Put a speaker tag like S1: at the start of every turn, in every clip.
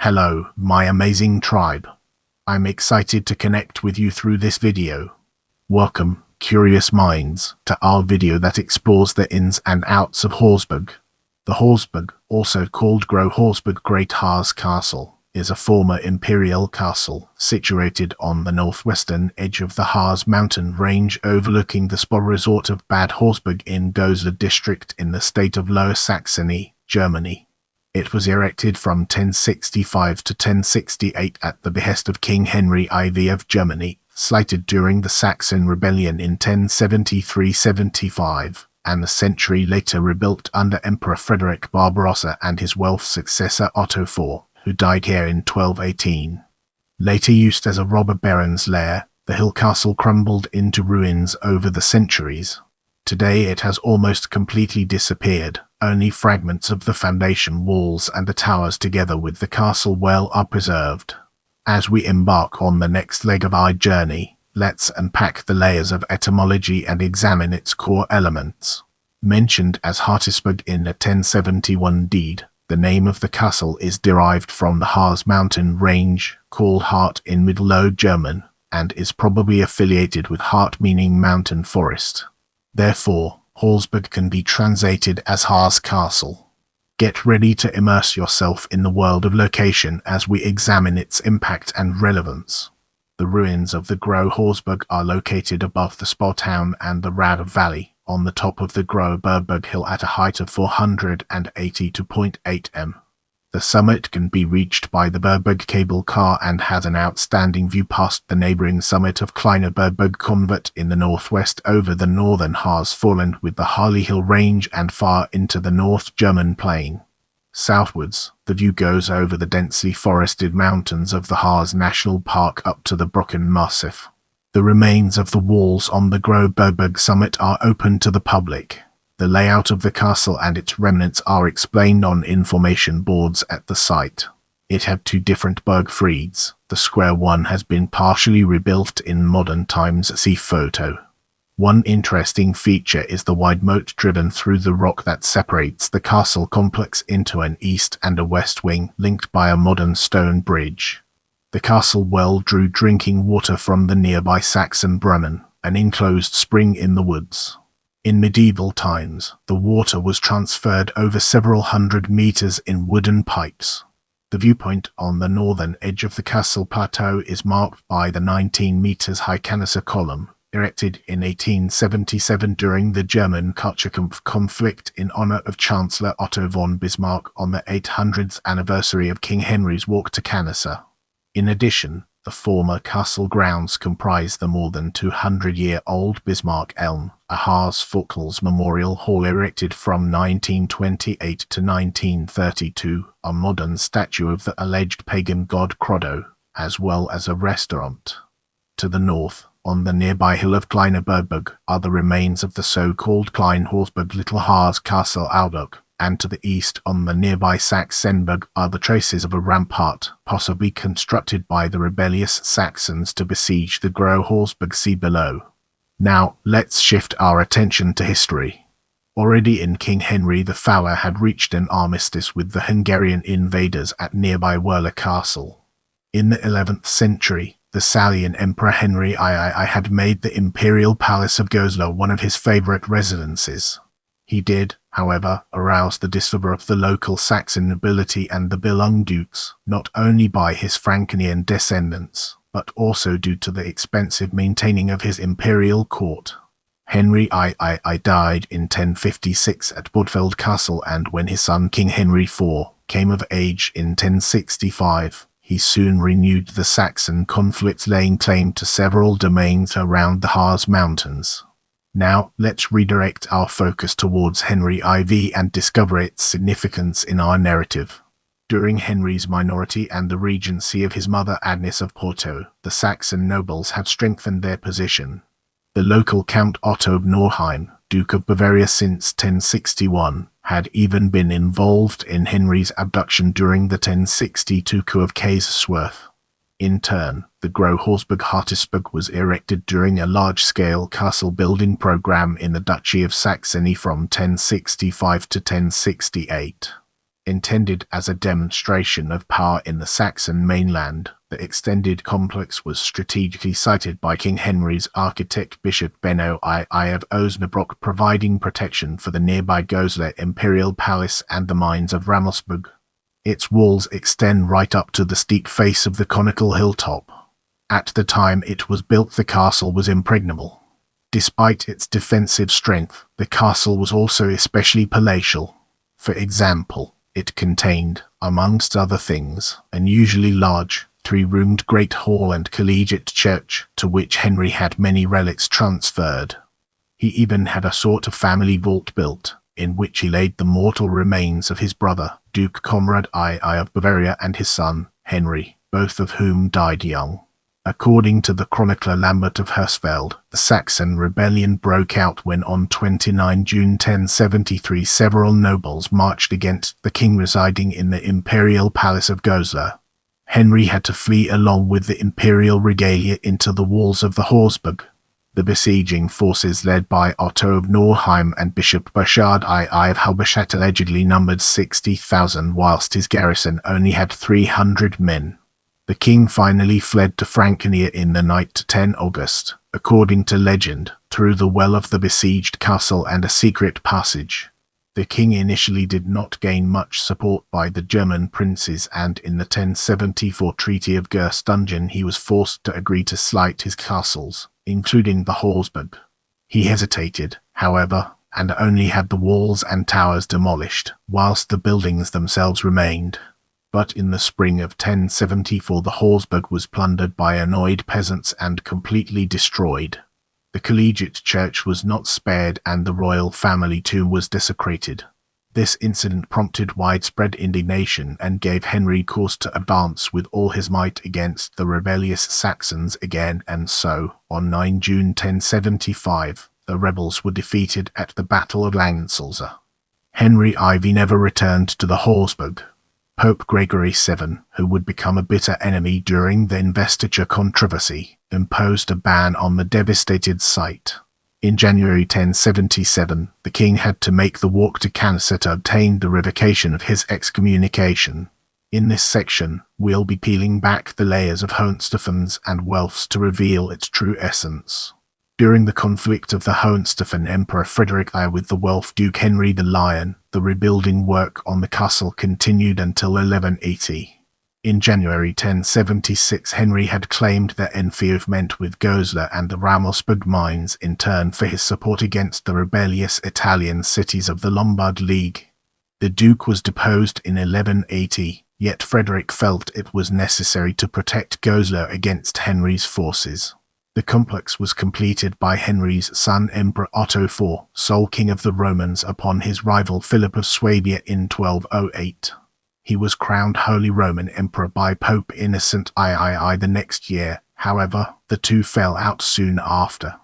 S1: Hello, my amazing tribe. I'm excited to connect with you through this video. Welcome, curious minds, to our video that explores the ins and outs of Harzburg. The Harzburg, also called Große Harzburg Great Harz Castle, is a former imperial castle situated on the northwestern edge of the Harz mountain range overlooking the spa resort of Bad Harzburg in Goslar District in the state of Lower Saxony, Germany. It was erected from 1065 to 1068 at the behest of King Henry IV of Germany, slighted during the Saxon Rebellion in 1073-75, and a century later rebuilt under Emperor Frederick Barbarossa and his Welf successor Otto IV, who died here in 1218. Later used as a robber baron's lair, the hill castle crumbled into ruins over the centuries. Today it has almost completely disappeared. Only fragments of the foundation walls and the towers together with the castle well are preserved. As we embark on the next leg of our journey, let's unpack the layers of etymology and examine its core elements. Mentioned as Hartisburg in a 1071 deed, the name of the castle is derived from the Harz mountain range, called Hart in Middle Low German, and is probably affiliated with Hart meaning mountain forest. Therefore, Harzburg can be translated as Harz Castle. Get ready to immerse yourself in the world of location as we examine its impact and relevance. The ruins of the Große Harzburg are located above the spa town and the Rad Valley, on the top of the Große Harzburg hill at a height of 482.8 m. The summit can be reached by the Berberg cable car and has an outstanding view past the neighbouring summit of Kleiner Berberg Convert in the northwest over the northern Harz foreland with the Harley Hill range and far into the North German plain. Southwards, the view goes over the densely forested mountains of the Harz National Park up to the Brocken Massif. The remains of the walls on the Große Berberg summit are open to the public. The layout of the castle and its remnants are explained on information boards at the site. It had two different Bergfrieds. The square one has been partially rebuilt in modern times. See photo. One interesting feature is the wide moat driven through the rock that separates the castle complex into an east and a west wing, linked by a modern stone bridge. The castle well drew drinking water from the nearby Saxon Brunnen, an enclosed spring in the woods. In medieval times, the water was transferred over several hundred meters in wooden pipes. The viewpoint on the northern edge of the castle plateau is marked by the 19 meters high canister column, erected in 1877 during the German Kulturkampf conflict in honor of Chancellor Otto von Bismarck on the 800th anniversary of King Henry's walk to Canister. In addition, the former castle grounds comprise the more than 200-year-old Bismarck Elm, a Harz Folkels Memorial Hall erected from 1928 to 1932, a modern statue of the alleged pagan god Krodo, as well as a restaurant. To the north, on the nearby hill of Kleiner Berberg, are the remains of the so-called Klein Harzburg Little Harz Castle Albach, and to the east on the nearby Saxenberg are the traces of a rampart, possibly constructed by the rebellious Saxons to besiege the Große Harzburg sea below. Now, let's shift our attention to history. Already in King Henry the Fowler had reached an armistice with the Hungarian invaders at nearby Werle Castle. In the 11th century, the Salian Emperor Henry II had made the imperial palace of Goslar one of his favourite residences. He did, however, arouse the disfavour of the local Saxon nobility and the Billung dukes, not only by his Franconian descendants, but also due to the expensive maintaining of his imperial court. Henry II died in 1056 at Bodfeld Castle, and when his son King Henry IV came of age in 1065, he soon renewed the Saxon conflict, laying claim to several domains around the Harz Mountains. Now, let's redirect our focus towards Henry IV and discover its significance in our narrative. During Henry's minority and the regency of his mother Agnes of Porto, the Saxon nobles had strengthened their position. The local Count Otto of Norheim, Duke of Bavaria since 1061, had even been involved in Henry's abduction during the 1062 coup of Kaiserswerth. In turn, the Große Harzburg Hartisburg was erected during a large-scale castle-building program in the Duchy of Saxony from 1065 to 1068. Intended as a demonstration of power in the Saxon mainland, the extended complex was strategically sited by King Henry's architect Bishop Benno I of Osnabrück, providing protection for the nearby Goslar imperial palace and the mines of Ramelsburg. Its walls extend right up to the steep face of the conical hilltop. At the time it was built, the castle was impregnable. Despite its defensive strength, the castle was also especially palatial. For example, it contained, amongst other things, an unusually large, three-roomed great hall and collegiate church, to which Henry had many relics transferred. He even had a sort of family vault built, in which he laid the mortal remains of his brother, Duke Conrad I of Bavaria, and his son, Henry, both of whom died young. According to the chronicler Lambert of Hersfeld, the Saxon Rebellion broke out when on 29 June 1073 several nobles marched against the king residing in the imperial palace of Goslar. Henry had to flee along with the imperial regalia into the walls of the Harzburg. The besieging forces led by Otto of Norheim and Bishop Burchard I of Halberstadt allegedly numbered 60,000, whilst his garrison only had 300 men. The king finally fled to Franconia in the night to 10 August, according to legend, through the well of the besieged castle and a secret passage. The king initially did not gain much support by the German princes, and in the 1074 Treaty of Gerstungen he was forced to agree to slight his castles, including the Harzburg. He hesitated, however, and only had the walls and towers demolished, whilst the buildings themselves remained. But in the spring of 1074 the Harzburg was plundered by annoyed peasants and completely destroyed. The collegiate church was not spared and the royal family tomb was desecrated. This incident prompted widespread indignation and gave Henry cause to advance with all his might against the rebellious Saxons again, and so, on 9 June 1075, the rebels were defeated at the Battle of Langensalza. Henry IV never returned to the Harzburg. Pope Gregory VII, who would become a bitter enemy during the investiture controversy, imposed a ban on the devastated site. In January 1077, the king had to make the walk to Cancer to obtain the revocation of his excommunication. In this section, we'll be peeling back the layers of Hohenstaufens and Welfs to reveal its true essence. During the conflict of the Hohenstaufen Emperor Frederick I with the Welf Duke Henry the Lion, the rebuilding work on the castle continued until 1180. In January 1076 Henry had claimed the enfeoffment with Goslar and the Ramelsburg mines in turn for his support against the rebellious Italian cities of the Lombard League. The Duke was deposed in 1180, yet Frederick felt it was necessary to protect Goslar against Henry's forces. The complex was completed by Henry's son Emperor Otto IV, sole king of the Romans, upon his rival Philip of Swabia in 1208. He was crowned Holy Roman Emperor by Pope Innocent III the next year. However, the two fell out soon after.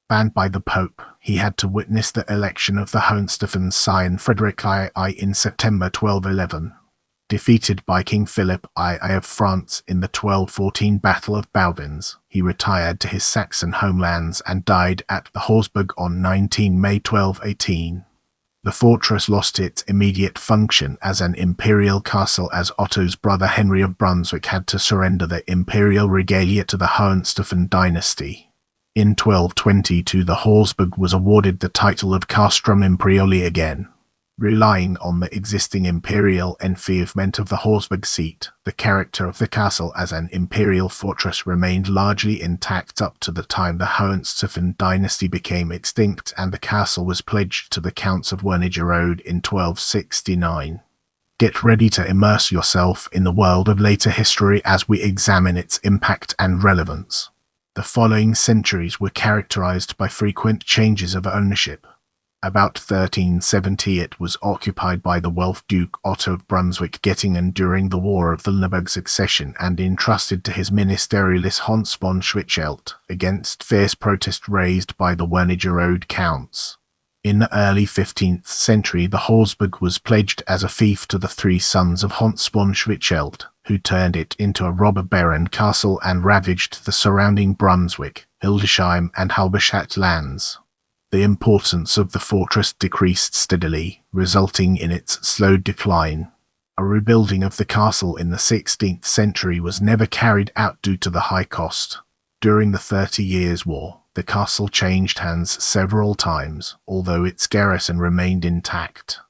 S1: Banned by the Pope, he had to witness the election of the Hohenstaufen scion Frederick II in September 1211. Defeated by King Philip I of France in the 1214 Battle of Bouvines, he retired to his Saxon homelands and died at the Harzburg on 19 May 1218. The fortress lost its immediate function as an imperial castle as Otto's brother Henry of Brunswick had to surrender the imperial regalia to the Hohenstaufen dynasty. In 1222 the Harzburg was awarded the title of Castrum Imperiali again. Relying on the existing imperial enfeoffment of the Harzburg seat, the character of the castle as an imperial fortress remained largely intact up to the time the Hohenstaufen dynasty became extinct and the castle was pledged to the Counts of Wernigerode in 1269. Get ready to immerse yourself in the world of later history as we examine its impact and relevance. The following centuries were characterized by frequent changes of ownership. About 1370 it was occupied by the Welf Duke Otto of Brunswick-Göttingen during the War of the Lüneburg Succession and entrusted to his ministerialist Hans von Schwitzelt against fierce protest raised by the Wernigerode counts. In the early 15th century the Harzburg was pledged as a fief to the three sons of Hans von Schwitzelt, who turned it into a robber baron castle and ravaged the surrounding Brunswick, Hildesheim and Halberstadt lands. The importance of the fortress decreased steadily, resulting in its slow decline. A rebuilding of the castle in the 16th century was never carried out due to the high cost. During the 30 Years' War, the castle changed hands several times, although its garrison remained intact.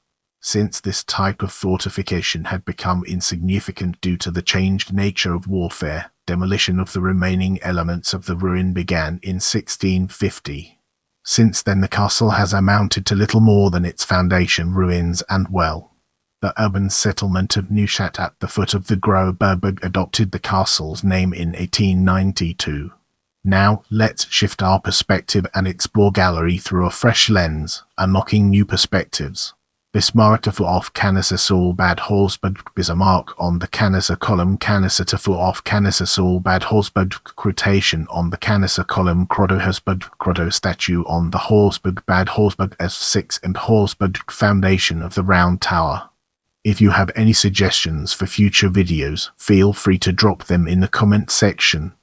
S1: Since this type of fortification had become insignificant due to the changed nature of warfare, demolition of the remaining elements of the ruin began in 1650. Since then the castle has amounted to little more than its foundation, ruins and well. The urban settlement of Neustadt at the foot of the Große Harzburg adopted the castle's name in 1892. Now, let's shift our perspective and explore gallery through a fresh lens, unlocking new perspectives. Bismarck auf Kaisersaal Bad Harzburg, Bismarck on the Kaiser column, Kaiser auf Kaisersaal Bad Harzburg, quotation on the Kaiser column, Grotto Harzburg, Grotto statue on the Harzburg, Bad Harzburg S6 and Harzburg, foundation of the Round Tower. If you have any suggestions for future videos, feel free to drop them in the comment section.